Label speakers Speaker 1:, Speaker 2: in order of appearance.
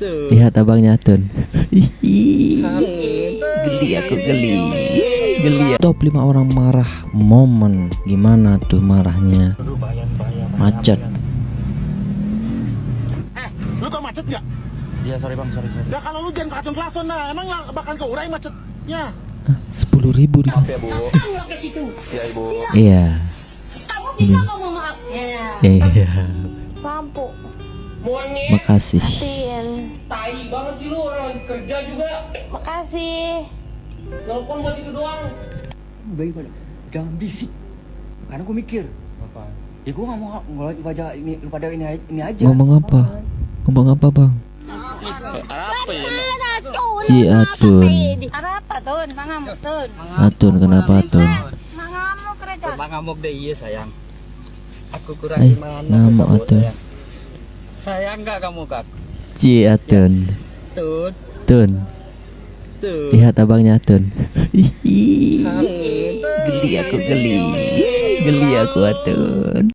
Speaker 1: Lihat abangnya Tun. Geli aku geli. Top 5 orang marah momen. Gimana tuh marahnya? Macet.
Speaker 2: Lu tau macet gak?
Speaker 3: Iya sorry bang, sorry.
Speaker 2: Ya kalau lu jangan kacung klason, nah emang gak bakal keurai macetnya.
Speaker 1: 10.000 dikasih.
Speaker 3: Ya bu. Iya ibu.
Speaker 1: Iya.
Speaker 4: Kamu bisa ngomong maafnya.
Speaker 1: Iya.
Speaker 4: Lampu.
Speaker 1: Makasih.
Speaker 4: Tin.
Speaker 5: Tai banget sih lu, orang lagi kerja juga.
Speaker 4: Makasih.
Speaker 5: Telepon buat itu doang.
Speaker 6: Baik, jangan bisik. Karena gue mikir.
Speaker 5: Apa?
Speaker 6: Ya gue nggak mau ngeliat wajah ini lu pada ini aja.
Speaker 1: Ngomong apa? Ngomong apa bang?
Speaker 3: Apa ya?
Speaker 1: Si Atun.
Speaker 4: Apa Tun? Mangamuk Tun.
Speaker 1: Atun kenapa Atun?
Speaker 4: Mangamuk kerja.
Speaker 6: Ngamuk deh iya sayang. Aku kurang
Speaker 1: Eh,
Speaker 6: iman.
Speaker 1: ngamuk Atun.
Speaker 6: Sayang nggak kamu kak?
Speaker 1: Si Atun.
Speaker 6: Tun.
Speaker 1: Tun. Lihat abangnya Tun. Geli aku geli. Geli aku Atun.